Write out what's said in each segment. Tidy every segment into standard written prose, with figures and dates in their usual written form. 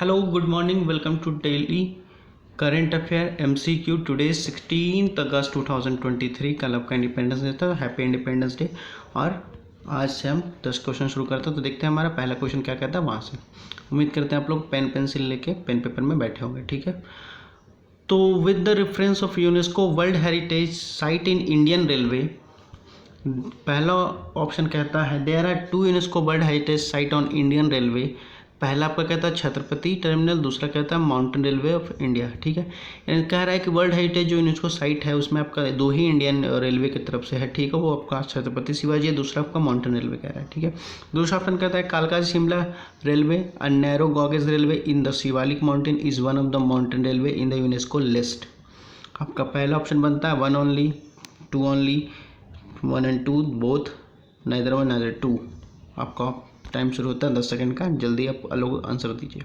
Hello, good morning. Welcome to Daily Current Affair MCQ. Today 16th अगस्त 2023. कल आपका independence day था. Happy independence day. और आज से हम 10 क्वेश्चन शुरू करते हैं. तो देखते हैं हमारा पहला क्वेश्चन क्या कहता है वहाँ से. उम्मीद करते हैं आप लोग पेन पेंसिल लेके पेन पेपर में बैठे होंगे. ठीक है. तो with the reference of UNESCO world heritage site in Indian railway, पहला ऑप्शन कहता है there are 2 UNESCO world heritage site on Indian railway. पहला आपका कहता है छत्रपति टर्मिनल, दूसरा कहता है माउंटेन रेलवे ऑफ इंडिया. ठीक है. यानी कह रहा है कि वर्ल्ड हेरिटेज जो यूनेस्को साइट है उसमें आपका 2 ही इंडियन रेलवे की तरफ से है. ठीक है. वो आपका छत्रपति शिवाजी है, दूसरा आपका माउंटेन रेलवे कह रहा है. ठीक है. दूसरा ऑप्शन कहता है कालका Shimla railway a narrow gauge railway in the Shivalik mountain is one of the mountain railway in the UNESCO list. आपका पहला ऑप्शन बनता है 1 only, 2 only, 1 and 2 both, neither 1 neither 2. आपका टाइम शुरू होता है 10 सेकंड का. जल्दी आप लोग आंसर दीजिए.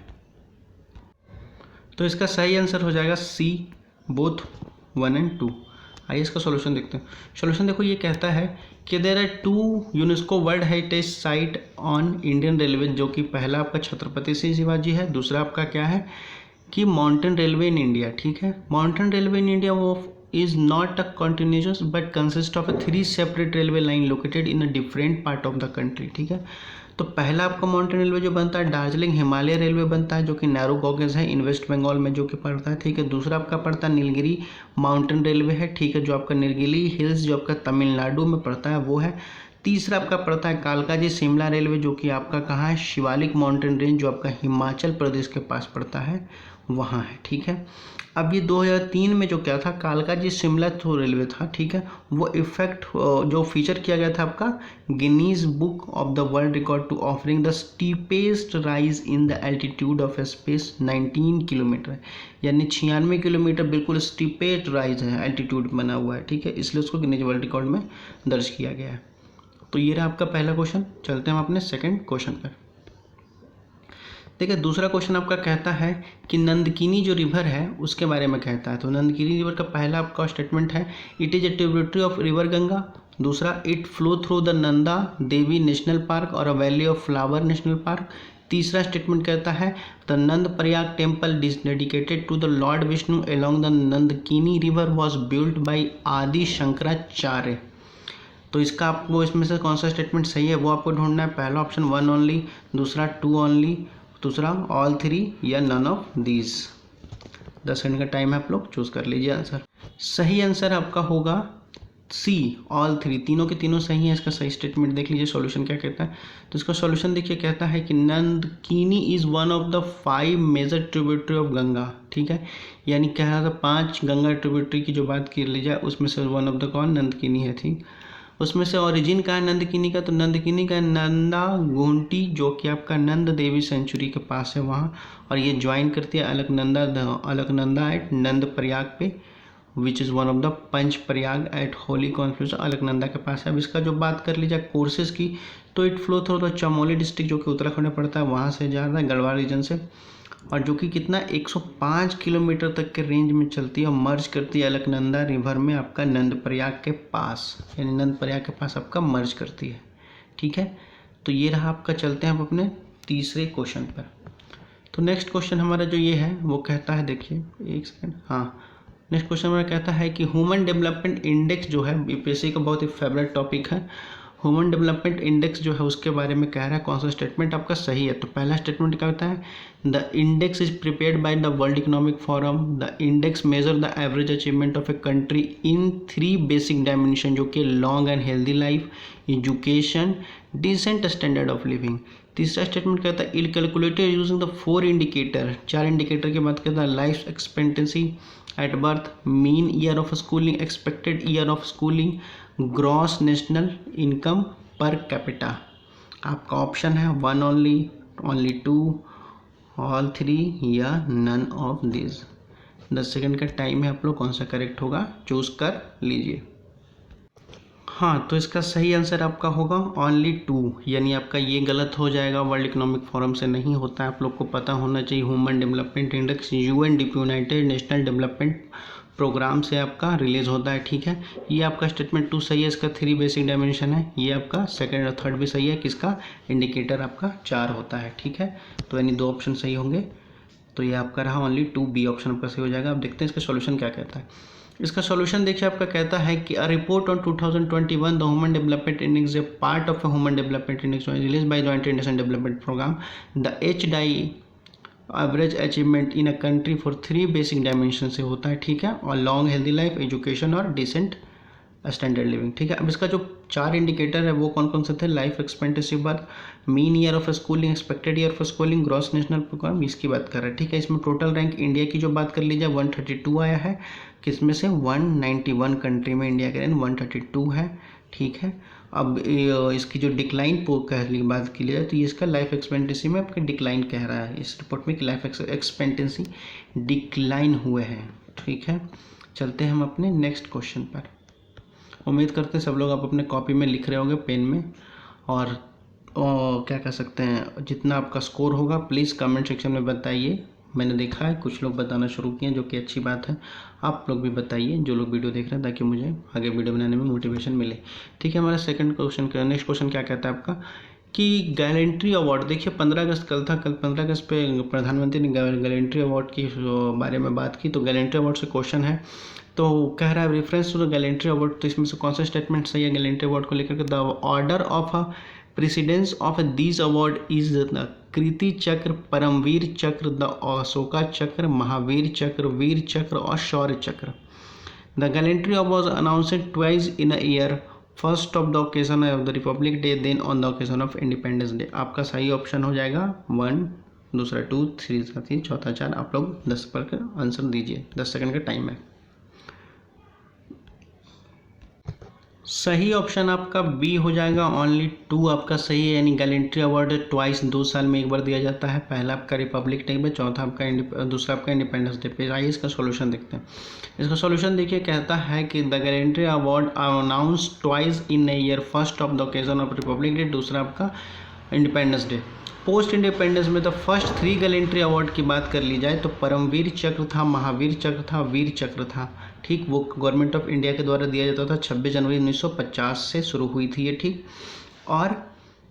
तो इसका सही आंसर हो जाएगा सी, बोथ 1 and 2. आइए इसका सॉल्यूशन देखते हैं. सॉल्यूशन देखो, ये कहता है कि there are 2 UNESCO world heritage site on Indian railway, जो कि पहला आपका छत्रपति शिवाजी है, दूसरा आपका क्या है कि माउंटेन रेलवे इन इंडिया. ठीक है. माउंटेन रेलवे इन इंडिया वो is not a continuous but consist of a 3 separate railway line located in a different part of the country. ठीक है. तो पहला आपका माउंटेन रेलवे जो बनता है दार्जिलिंग हिमालय रेलवे बनता है, जो कि नैरो गॉगेज है इन वेस्ट बंगाल में जो कि पड़ता है. ठीक है. दूसरा आपका पड़ता है नीलगिरी माउंटेन रेलवे है. ठीक है. जो आपका नीलगिरी हिल्स जो आपका तमिलनाडु में पड़ता है वो है. तीसरा आपका पड़ता है कालकाजी शिमला रेलवे, जो कि आपका कहाँ है शिवालिक माउंटेन रेंज, जो आपका हिमाचल प्रदेश के पास पड़ता है वहाँ है. ठीक है. अब ये 2003 में जो क्या था कालकाजी शिमला तो रेलवे था. ठीक है. वो इफेक्ट जो फीचर किया गया था आपका Guinness book of the world record to offering the steepest rise in the altitude of space 19 kilometre. यानी 96 किलोमीटर बिल्कुल स्टीपेस्ट राइज है, एल्टीट्यूड बना हुआ है. ठीक है. इसलिए उसको गिनीज वर्ल्ड रिकॉर्ड में दर्ज किया गया है. तो ये रहा आपका पहला क्वेश्चन. चलते हैं हम अपने सेकेंड क्वेश्चन पर. देखिए दूसरा क्वेश्चन आपका कहता है कि नंदकिनी जो रिवर है उसके बारे में कहता है. तो नंदकिनी रिवर का पहला आपका स्टेटमेंट है it is a tributary of river Ganga. दूसरा it flow through the Nanda Devi national park और a valley of flower national park. तीसरा स्टेटमेंट कहता है the Nand Prayag temple dedicated to the lord Vishnu along the Nandakini river was built by Adi Shankaracharya. तो इसका आपको इसमें से कौन सा स्टेटमेंट सही है वो आपको ढूंढना है. पहला ऑप्शन 1 ओनली, दूसरा 2 ओनली, दूसरा ऑल 3 या नन ऑफ दीज. 10 सेकंड का टाइम है, आप लोग चूज कर लीजिए आंसर. सही आंसर आपका होगा सी, ऑल 3. तीनों के तीनों सही है. इसका सही स्टेटमेंट देख लीजिए सॉल्यूशन क्या कहता है. तो इसका सॉल्यूशन देखिए कहता है कि Nandakini is one of the 5 major tributary of Ganga. ठीक है. यानी कह रहा था 5 गंगा ट्रिब्यूटरी की जो बात कर ली जाए उसमें से वन ऑफ द कौन नंदकिनी है. ठीक. उसमें से ओरिजिन का है नंदकिनी का, तो नंदकिनी का नंदा गुंटी जो कि आपका नंद देवी सेंचुरी के पास है वहाँ, और ये ज्वाइन करती है अलकनंदा एट नंद प्रयाग पे which is one of the Panch Prayag at holy confluence Alaknanda के पास है. अब इसका जो बात कर ली जाए कोर्सेज की तो it flow through the Chamoli district जो कि उत्तराखंड में पड़ता है वहाँ से जा रहा है गढ़वाल रीजन से, और जो कि कितना 105 किलोमीटर तक के रेंज में चलती है और मर्ज करती है अलकनंदा रिवर में आपका नंद प्रयाग के पास, यानी नंद प्रयाग के पास आपका मर्ज करती है. ठीक है. तो ये रहा आपका. चलते हैं हम अपने तीसरे क्वेश्चन पर. तो नेक्स्ट क्वेश्चन हमारा जो ये है वो कहता है, देखिए एक सेकेंड, हाँ नेक्स्ट क्वेश्चन हमारा कहता है कि ह्यूमन डेवलपमेंट इंडेक्स जो है यूपीएससी का बहुत ही फेवरेट टॉपिक है. ह्यूमन डेवलपमेंट इंडेक्स जो है उसके बारे में कह रहा है कौन सा स्टेटमेंट आपका सही है. तो पहला स्टेटमेंट क्या होता है the index is prepared by the world economic forum. The index measure the average achievement of a country in 3 basic dimension जो कि long and healthy life, education, decent standard of living. तीसरा statement कहता है it calculated using the 4 indicator. 4 indicator की बात करता है life expectancy at birth, mean year of schooling, expected year of schooling, gross national income per capita. आपका option है 1 only, only 2, all 3 या नन ऑफ दिस. 10 सेकंड का time है, आप लोग कौन सा करेक्ट होगा चूज कर लीजिए. हाँ, तो इसका सही आंसर आपका होगा ओनली 2, यानी आपका ये गलत हो जाएगा. वर्ल्ड इकोनॉमिक फोरम से नहीं होता है, आप लोग को पता होना चाहिए. Human development index UNDP united national development programme से आपका रिलीज होता है. ठीक है. ये आपका स्टेटमेंट 2 सही है. इसका 3 बेसिक डायमेंशन है. ये आपका सेकंड और थर्ड भी सही है. किसका इंडिकेटर आपका 4 होता है. ठीक है. तो यानी 2 ऑप्शन सही होंगे. तो ये आपका रहा ओनली 2B ऑप्शन आपका सही हो जाएगा। अब देखते हैं इसका सॉल्यूशन क्या कहता है। इसका सॉल्यूशन देखिए आपका कहता है कि a report on 2021 the human development index a part of a human development index release by united nation development programme the HDI average achievement in a country for 3 basic dimension से होता है, ठीक है, और लॉन्ग हेल्दी लाइफ, एजुकेशन और decent standard living, ठीक है। अब इसका जो 4 इंडिकेटर है वो कौन कौन से थे, life expectancy birth, mean year of schooling, expected year of schooling, gross national programme, इसकी बात कर रहा है, ठीक है। इसमें टोटल रैंक इंडिया की जो बात कर लीजिए 132 आया है, किसमें से 191 कंट्री में इंडिया का रैंक 132 है, ठीक है। अब इसकी जो डिक्लाइन बात की जाए तो ये इसका लाइफ एक्सपेक्टेंसी में आपका डिक्लाइन कह रहा है इस रिपोर्ट में कि लाइफ एक्सपेक्टेंसी डिक्लाइन हुए हैं, ठीक है। चलते हैं हम अपने नेक्स्ट क्वेश्चन पर। उम्मीद करते हैं सब लोग आप अपने कॉपी में लिख रहे होंगे पेन में, और क्या कह सकते हैं, जितना आपका स्कोर होगा प्लीज़ कमेंट सेक्शन में बताइए। मैंने देखा है कुछ लोग बताना शुरू किए हैं, जो कि अच्छी बात है। आप लोग भी बताइए जो लोग वीडियो देख रहे हैं, ताकि मुझे आगे वीडियो बनाने में मोटिवेशन मिले, ठीक है। हमारा सेकंड क्वेश्चन का नेक्स्ट क्वेश्चन क्या कहता है आपका कि गैलेंट्री अवार्ड, देखिए 15 अगस्त कल था, कल 15 अगस्त पे प्रधानमंत्री ने गैलेंट्री अवार्ड की बारे में बात की। तो गैलेंट्री अवार्ड से क्वेश्चन है, तो कह रहा है reference to the gallantry award, तो इसमें से कौन सा स्टेटमेंट सही है गैलेंट्री अवार्ड को लेकर के, the order of a precedence of this award is the Kirti Chakra, Paramvir चक्र, द अशोका चक्र, महावीर चक्र, वीर चक्र और Shaurya Chakra. The gallantry award was announced twice in a year, first of the occasion of the Republic Day, then on the occasion of Independence Day. आपका सही option हो जाएगा 1, दूसरा 2, 3, चौथा 4। आप लोग 10 पर आंसर दीजिए, 10 सेकंड का टाइम है। सही ऑप्शन आपका बी हो जाएगा, ओनली 2 आपका सही है, यानी गैलेंट्री अवार्ड ट्वाइस 2 साल में एक बार दिया जाता है, पहला आपका रिपब्लिक डे पे, चौथा आपका दूसरा आपका इंडिपेंडेंस डे पे। आइए इसका सॉल्यूशन देखते हैं। इसका सॉल्यूशन देखिए कहता है कि the gallantry award announce twice in a year, first of the occasion of Republic day, दूसरा आपका इंडिपेंडेंस डे। पोस्ट इंडिपेंडेंस में द फर्स्ट 3 गैलेंट्री अवार्ड की बात कर ली जाए तो परमवीर चक्र था, महावीर चक्र था, वीर चक्र था, ठीक। वो गवर्नमेंट ऑफ इंडिया के द्वारा दिया जाता था, 26 जनवरी 1950 से शुरू हुई थी ये, ठीक। और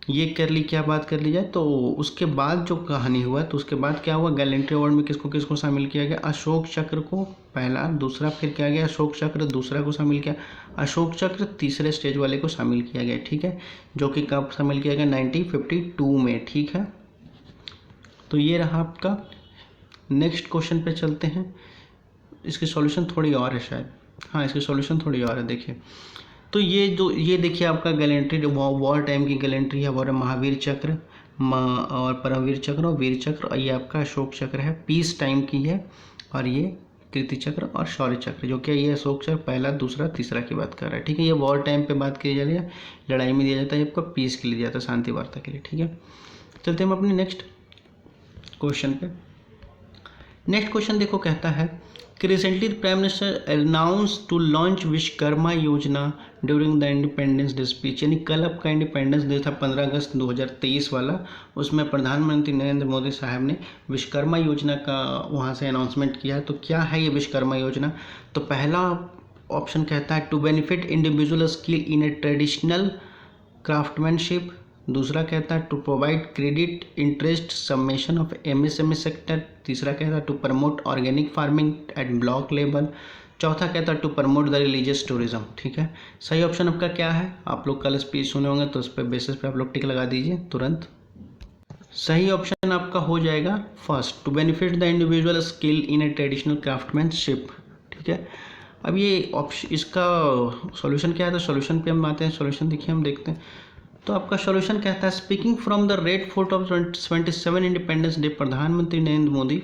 ये कर ली, क्या बात कर ली जाए तो उसके बाद जो कहानी हुआ, तो उसके बाद क्या हुआ, गैलेंट्री अवार्ड में किसको किसको शामिल किया गया, अशोक चक्र को पहला, दूसरा फिर क्या गया, अशोक चक्र दूसरा को शामिल किया, अशोक चक्र तीसरे स्टेज वाले को शामिल किया गया, ठीक है, जो कि कब शामिल किया गया, 1952 में, ठीक है। तो ये रहा आपका। नेक्स्ट क्वेश्चन पे चलते हैं। इसकी सॉल्यूशन थोड़ी और है शायद, हाँ इसकी सॉल्यूशन थोड़ी और है, देखिए। तो ये देखिए आपका गैलेंट्री वॉर टाइम की गैलेंट्री है, वॉर महावीर चक्र और परमवीर चक्र और वीर चक्र, और ये आपका अशोक चक्र है, पीस टाइम की है, और ये कीर्ति चक्र और शौर्य चक्र, जो कि ये अशोक चक्र पहला, दूसरा, तीसरा की बात कर रहा है, ठीक है। ये वॉर टाइम पे बात की जा रही है, लड़ाई में दिया जाता है, आपका पीस के लिए दिया जाता है, शांति वार्ता के लिए, ठीक है। चलते हम अपने नेक्स्ट क्वेश्चन पे। नेक्स्ट क्वेश्चन देखो कहता है कि recently prime minister announce to launch Vishwakarma Yojana during the independence day speech, यानी कल आपका इंडिपेंडेंस डे था 15 अगस्त 2023 वाला, उसमें प्रधानमंत्री नरेंद्र मोदी साहब ने विश्वकर्मा योजना का वहाँ से अनाउंसमेंट किया। तो क्या है ये विश्वकर्मा योजना, तो पहला ऑप्शन कहता है to benefit individual skill in a traditional craftsmanship, दूसरा कहता है to provide credit interest submission of MSME sector, तीसरा कहता है to promote organic farming at block level, चौथा कहता है to promote the religious tourism, ठीक है। सही ऑप्शन आपका क्या है, आप लोग कल स्पीच सुने होंगे तो उस पर बेसिस पे आप लोग टिक लगा दीजिए तुरंत। सही ऑप्शन आपका हो जाएगा first, to benefit the individual skill in a traditional craftsmanship, ठीक है। अब ये ऑप्शन, इसका सॉल्यूशन क्या है, तो सॉल्यूशन पे हम आते हैं। सॉल्यूशन देखिए हम देखते हैं, तो आपका सॉल्यूशन कहता है speaking from the red fort of 27 independence day, प्रधानमंत्री Narendra Modi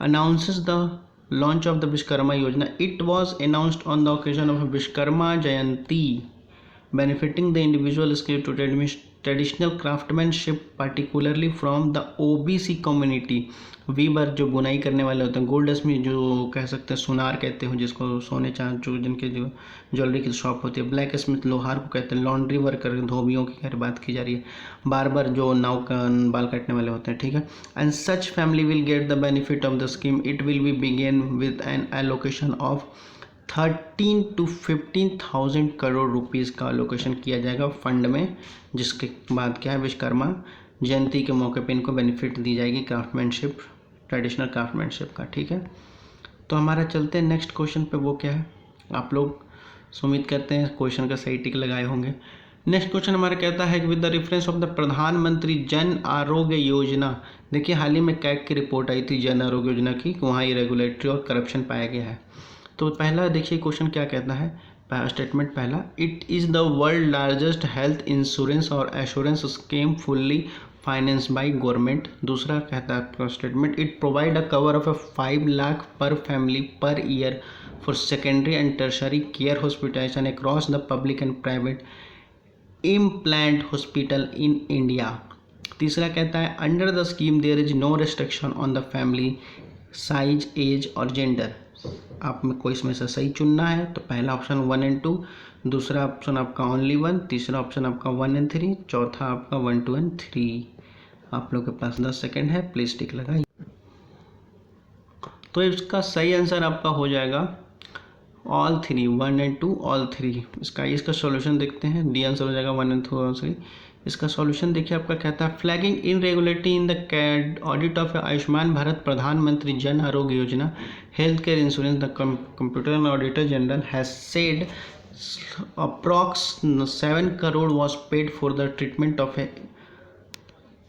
announces the launch of the Vishwakarma Yojana. It was announced on the occasion of Vishwakarma Jayanti benefiting the individual skill to traditional craftsmanship particularly from the OBC community। Weaver जो बुनाई करने वाले होते हैं, gold Smith जो कह सकते हैं, सुनार कहते हैं जिसको सोने चांद जो जिनके जो ज्वेलरी की शॉप होती है, ब्लैक स्मिथ लोहार को कहते हैं, लॉन्ड्री वर्कर धोबियों की खैर बात की जा रही है, बार्बर जो नाव का बाल काटने वाले होते हैं, ठीक है। And such family will get the benefit of the scheme, it will be began with an allocation of 13 to 15,000 crore rupees का एलोकेशन किया जाएगा फंड में, जिसके बाद क्या है विश्वकर्मा जयंती के मौके पे इनको बेनिफिट दी जाएगी क्राफ्टमैनशिप ट्रेडिशनल क्राफ्टमैनशिप का, ठीक है। तो हमारा चलते हैं नेक्स्ट क्वेश्चन पे, वो क्या है, आप लोग उम्मीद करते हैं क्वेश्चन का सही टिक लगाए होंगे। नेक्स्ट क्वेश्चन हमारा कहता है कि with the reference of the प्रधानमंत्री जन आरोग्य योजना, देखिए हाल ही में कैग की रिपोर्ट आई थी जन आरोग्य योजना की, वहाँ इरेगुलेटरी और करप्शन पाया गया है। तो पहला देखिए क्वेश्चन क्या कहता है, स्टेटमेंट पहला, it is the world largest health insurance और assurance scheme fully finance by government. दूसरा कहता है आपका statement, it provide a cover of 5 lakh per family per year for secondary and tertiary care hospitalization across the public and private implant hospital in India. तीसरा कहता है, under the scheme there is no restriction on the family size, age और gender. आप में कोई इसमें से सही चुनना है, तो पहला ऑप्शन 1 और 2, दूसरा ऑप्शन आपका ओनली 1, तीसरा ऑप्शन आपका 1 और 3, चौथा आपका 1, 2 और 3। आप लोग के पास 10 सेकेंड है, प्लीज टिक लगाइए। तो इसका सही आंसर आपका हो जाएगा ऑल 3, 1 और 2 ऑल 3। इसका सॉल्यूशन देखते हैं, डी आंसर हो जाएगा 1 और 2 ऑल 3। इसका सॉल्यूशन देखिए आपका कहता है, flagging irregularity in the audit of Ayushman Bharat Pradhanmantri Jan Arogya Yojana health care insurance, the computer auditor general has said approx 7 crore was paid for the treatment of a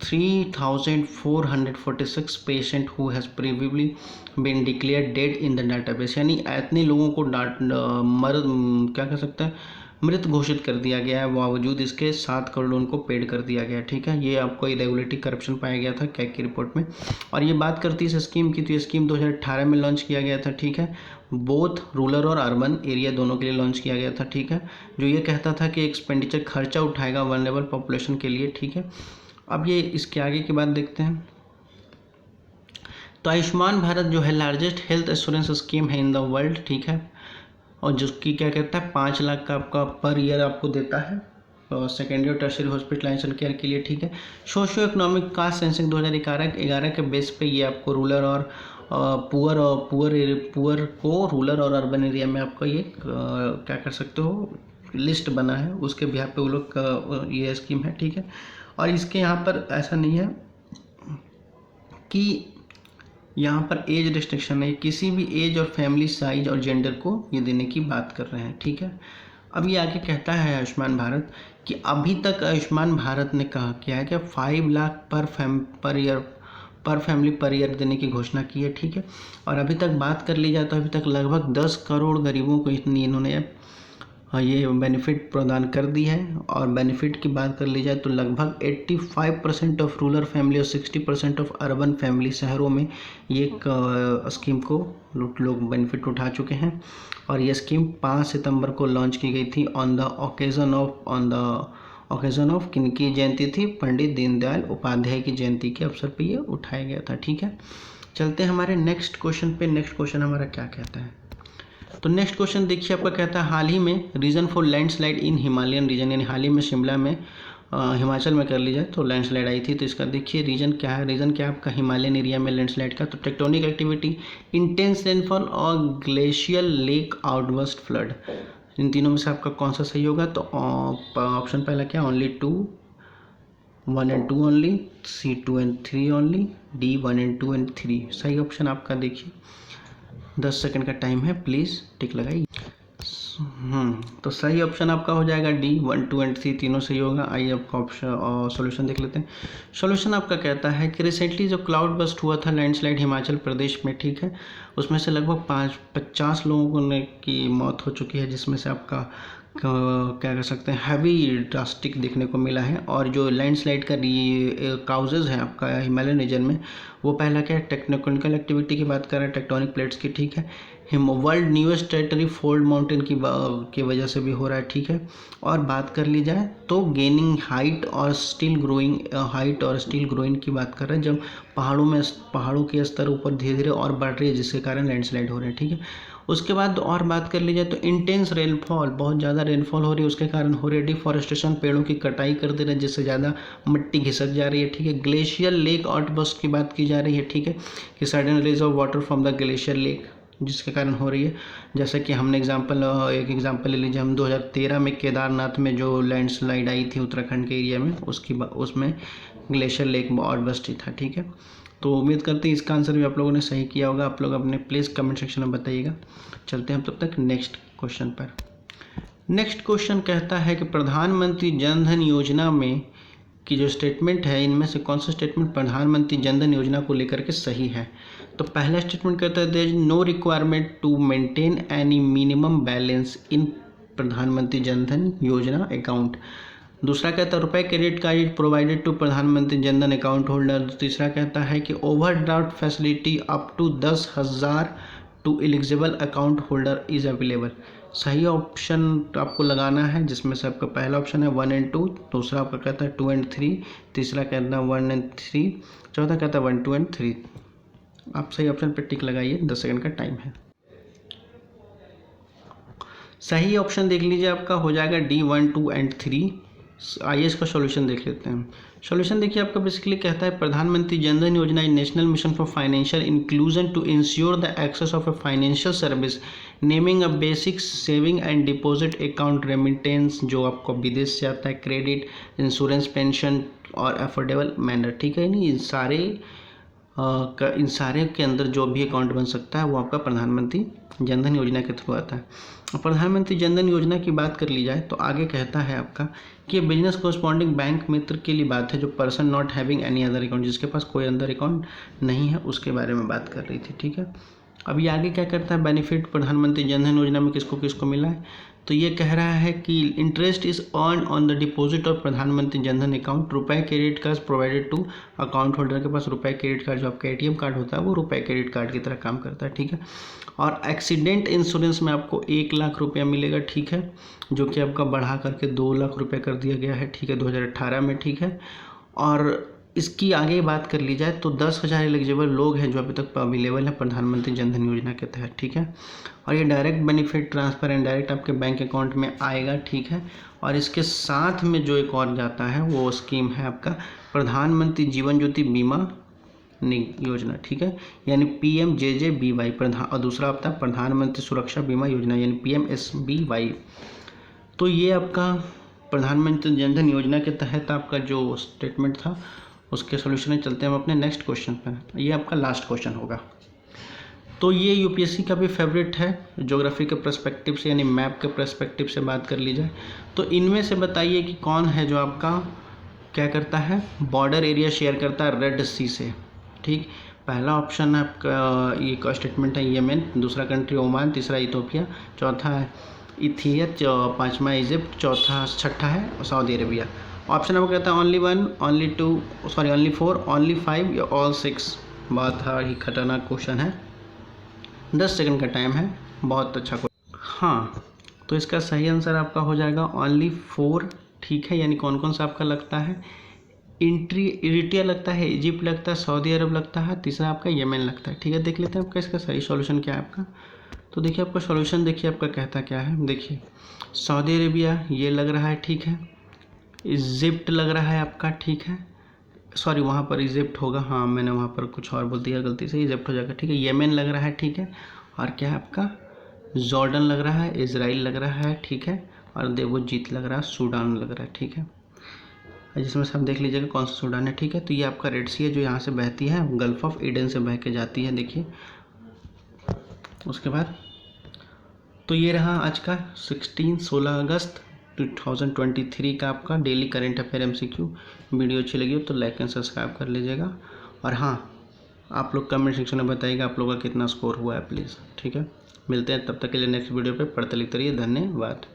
3,446 patient who has previously been declare dead in the database. यानी इतने लोगों को क्या कह सकते हैं, मृत घोषित कर दिया गया है, बावजूद इसके 7 करोड़ उनको पेड कर दिया गया, ठीक है। ये आपको इरेगुलरिटी करप्शन पाया गया था कैग की रिपोर्ट में। और ये बात करती है इस स्कीम की, तो ये स्कीम 2018 में लॉन्च किया गया था, ठीक है। बोथ रूरल और अर्बन एरिया दोनों के लिए लॉन्च किया गया था, ठीक है। जो ये कहता था कि एक्सपेंडिचर खर्चा उठाएगा वल्नरेबल पॉपुलेशन के लिए, ठीक है। अब ये इसके आगे की बात देखते हैं। तो आयुष्मान भारत जो है लार्जेस्ट हेल्थ इंश्योरेंस स्कीम है इन द वर्ल्ड, ठीक है। और जिसकी क्या कहता है 5 लाख का आपका पर ईयर आपको देता है और सेकेंडरी और टर्शरी हॉस्पिटलाइजेशन केयर के लिए, ठीक है। सोशो इकोनॉमिक कास्ट सेंसिंग 2011 के बेस पे ये आपको रूरल और पुअर को रूरल और अर्बन एरिया में आपका ये क्या कर सकते हो, लिस्ट बना है, उसके बिहार पे वो लोग ये स्कीम है, ठीक है। और इसके यहाँ पर ऐसा नहीं है कि यहाँ पर एज रिस्ट्रिक्शन है, किसी भी एज और फैमिली साइज और जेंडर को ये देने की बात कर रहे हैं, ठीक है। अब ये आगे कहता है आयुष्मान भारत कि अभी तक आयुष्मान भारत ने कहा क्या है कि 5 lakh per family per year देने की घोषणा की है, ठीक है। और अभी तक बात कर ली जाए तो अभी तक लगभग 10 करोड़ गरीबों को इन्होंने ये बेनिफिट प्रदान कर दी है। और बेनिफिट की बात कर ली जाए तो लगभग 85% ऑफ रूरल फैमिली और 60% ऑफ अर्बन फैमिली शहरों में ये स्कीम को लोग बेनिफिट उठा चुके हैं। और ये स्कीम 5 सितंबर को लॉन्च की गई थी ऑन द ओकेजन ऑफ किनकी जयंती थी, पंडित दीनदयाल उपाध्याय की जयंती के अवसर पर ये उठाया गया था, ठीक है। चलते हैं हमारे नेक्स्ट क्वेश्चन पे। नेक्स्ट क्वेश्चन हमारा क्या कहता है, तो नेक्स्ट क्वेश्चन देखिए आपका कहता है, हाल ही में reason for landslide in Himalayan region, यानी हाल ही में शिमला में हिमाचल में कर ली जाए तो लैंडस्लाइड आई थी। तो इसका देखिए रीजन क्या है, रीजन क्या है आपका हिमालयन एरिया में लैंडस्लाइड का, तो टेक्टोनिक एक्टिविटी, इंटेंस रेनफॉल और ग्लेशियल लेक आउटबर्स्ट फ्लड। इन तीनों में से आपका कौन सा सही होगा, तो ऑप्शन पहला क्या, ओनली 2, 1 और 2 ओनली, सी 2 और 3 ओनली, डी 1 और 2 और 3 सही ऑप्शन आपका। देखिए 10 सेकंड का टाइम है, प्लीज़ टिक लगाइए। तो सही ऑप्शन आपका हो जाएगा डी, 1, 2 और 3 तीनों सही होगा। आइए आपका ऑप्शन और सॉल्यूशन देख लेते हैं। सॉल्यूशन आपका कहता है कि रिसेंटली जो क्लाउड बस्ट हुआ था लैंडस्लाइड हिमाचल प्रदेश में, ठीक है, उसमें से लगभग 50 लोगों की मौत हो चुकी है, जिसमें से आपका क्या कर सकते हैं हैवी ड्रास्टिक देखने को मिला है। और जो लैंडस्लाइड का काउजेज़ है आपका हिमालयन रीजन में, वो पहला क्या है, टेक्टोनिकल एक्टिविटी की बात कर रहे हैं, टेक्टोनिक प्लेट्स की, ठीक है। World newest territory fold mountain की वजह से भी हो रहा है, ठीक है। और बात कर ली जाए तो गेनिंग हाइट और स्टिल ग्रोइंग की बात कर रहे हैं, जब पहाड़ों के स्तर ऊपर धीरे धीरे और बढ़ रही है, जिसके कारण लैंडस्लाइड हो रहे हैं, ठीक है। उसके बाद और बात कर ली जाए तो इंटेंस रेनफॉल, बहुत ज़्यादा रेनफॉल हो रही है, उसके कारण हो रही है डिफॉरेस्टेशन, पेड़ों की कटाई कर दे रहे हैं, जिससे ज़्यादा मिट्टी घिसक जा रही है, ठीक है। ग्लेशियल लेक आउटबर्स्ट की बात की जा रही है, ठीक है, कि sudden release of water from the glacier lake जिसके कारण हो रही है। जैसे कि हमने एक एग्जांपल ले लीजिए, हम 2013 में केदारनाथ में जो लैंडस्लाइड आई थी उत्तराखंड के एरिया में, उसमें ग्लेशियर लेक और बस्ती था। ठीक है, तो उम्मीद करते हैं इसका आंसर भी आप लोगों ने सही किया होगा। आप लोग अपने प्लीज़ कमेंट सेक्शन में बताइएगा। चलते हैं हम तब तक नेक्स्ट क्वेश्चन पर। नेक्स्ट क्वेश्चन कहता है कि प्रधानमंत्री जन धन योजना में की जो स्टेटमेंट है, इनमें से कौन सा स्टेटमेंट प्रधानमंत्री जन धन योजना को लेकर के सही है। तो पहला स्टेटमेंट कहता है there is no requirement to maintain any minimum balance in Pradhan Mantri Jan Dhan Yojana account. दूसरा कहता है RuPay credit card is provided to Pradhan Mantri Jan Dhan account holder. तीसरा कहता है कि overdraft facility up to 10,000 to eligible account holder is available. सही ऑप्शन आपको लगाना है, जिसमें से आपका पहला ऑप्शन है 1 और 2, दूसरा आपका कहता है 2 और 3, तीसरा कहता है 1 और 3, चौथा कहता है 1, 2 और 3। आप सही ऑप्शन पर टिक लगाइए, 10 सेकंड का टाइम है। सही ऑप्शन देख लीजिए, आपका हो जाएगा D 1, 2 और 3। आइए इसका सॉल्यूशन देख लेते हैं। सॉल्यूशन देखिए, आपका बेसिकली कहता है प्रधानमंत्री Jan Dhan Yojana is national mission for financial inclusion to ensure the access of a financial service naming a basic saving and deposit account remittance, जो आपको विदेश से आता है, क्रेडिट, इंश्योरेंस, पेंशन और अफोर्डेबल मैनर। ठीक है, नहीं इन सारे के अंदर जो भी अकाउंट बन सकता है वो आपका प्रधानमंत्री जन धन योजना के थ्रू आता है। और प्रधानमंत्री जन धन योजना की बात कर ली जाए तो आगे कहता है आपका कि बिजनेस कोरस्पॉन्डिंग बैंक मित्र के लिए बात है, जो person not having any other account, जिसके पास कोई अंदर अकाउंट नहीं है, उसके बारे में बात कर रही थी। ठीक है, अभी आगे क्या करता है, बेनिफिट प्रधानमंत्री जन धन योजना में किसको किसको मिला है। तो ये कह रहा है कि interest is earn on the deposit of Pradhan Mantri Jan Dhan account, RuPay credit card provided to account holder के पास रुपए क्रेडिट कार्ड, जो आपका ATM कार्ड होता है वो रुपए क्रेडिट कार्ड की तरह काम करता है। ठीक है, और एक्सीडेंट इंश्योरेंस में आपको 1 लाख रुपया मिलेगा। ठीक है, जो कि आपका बढ़ा करके 2 लाख रुपये कर दिया गया है। ठीक है, 2018 में। ठीक है, और इसकी आगे बात कर ली जाए तो 10,000 एलिजिबल लोग हैं जो अभी तक अवेलेबल है प्रधानमंत्री जन धन योजना के तहत। ठीक है, और ये direct benefit transfer and direct आपके बैंक अकाउंट में आएगा। ठीक है, और इसके साथ में जो एक और जाता है वो स्कीम है आपका प्रधानमंत्री जीवन ज्योति बीमा योजना। ठीक है, यानी PMJJBY और दूसरा आता है प्रधानमंत्री सुरक्षा बीमा योजना यानी PMSBY। तो ये आपका प्रधानमंत्री जन धन योजना के तहत आपका जो स्टेटमेंट था उसके सॉल्यूशन में चलते हैं हम अपने नेक्स्ट क्वेश्चन पर। ये आपका लास्ट क्वेश्चन होगा। तो ये UPSC का भी फेवरेट है, ज्योग्राफी के पर्सपेक्टिव से यानी मैप के पर्सपेक्टिव से बात कर ली जाए तो इनमें से बताइए कि कौन है जो आपका क्या करता है, बॉर्डर एरिया शेयर करता है रेड सी से। ठीक, पहला ऑप्शन है आपका, ये का स्टेटमेंट है यमन, दूसरा कंट्री ओमान, तीसरा इथोपिया, चौथा है इथिया, पाँचवा इजिप्ट, छठा है सऊदी अरेबिया। ऑप्शन नंबर कहता है only 1, only 2, sorry only 4, only 5 या ऑल 6। बहुत ही खतरनाक क्वेश्चन है, 10 सेकंड का टाइम है, बहुत अच्छा क्वेश्चन। हाँ, तो इसका सही आंसर आपका हो जाएगा ओनली 4। ठीक है, यानी कौन कौन सा आपका लगता है, इरिट्रिया लगता है, इजिप्ट लगता है, सऊदी अरब लगता है, तीसरा आपका यमन लगता है। ठीक है, देख लेते हैं आपका इसका सही सॉल्यूशन क्या है आपका। तो देखिए आपका सॉल्यूशन देखिए आपका कहता क्या है। देखिए सऊदी अरेबिया ये लग रहा है। ठीक है, इजिप्ट लग रहा है आपका। ठीक है, सॉरी वहाँ पर इजिप्ट होगा, हाँ मैंने वहाँ पर कुछ और बोल दिया गलती से, इजिप्ट हो जाएगा। ठीक है, यमन लग रहा है। ठीक है, और क्या है आपका जॉर्डन लग रहा है, इजराइल लग रहा है। ठीक है, और देवोजीत लग रहा है, सूडान लग रहा है। ठीक है, जिसमें से आप देख लीजिएगा कौन सा सूडान है। ठीक है, तो ये आपका रेड सी है जो यहाँ से बहती है, गल्फ ऑफ ईडन से बह के जाती है। देखिए उसके बाद तो ये रहा आज का 16 अगस्त 2023 का आपका daily current affair MCQ। Video अच्छी लगी हो तो लाइक एंड सब्सक्राइब कर लीजिएगा। और हाँ, आप लोग कमेंट सेक्शन में बताइएगा आप लोगों का कितना स्कोर हुआ है प्लीज़। ठीक है, मिलते हैं तब तक के लिए नेक्स्ट वीडियो पे। पढ़ते लिखते रहिए, धन्यवाद।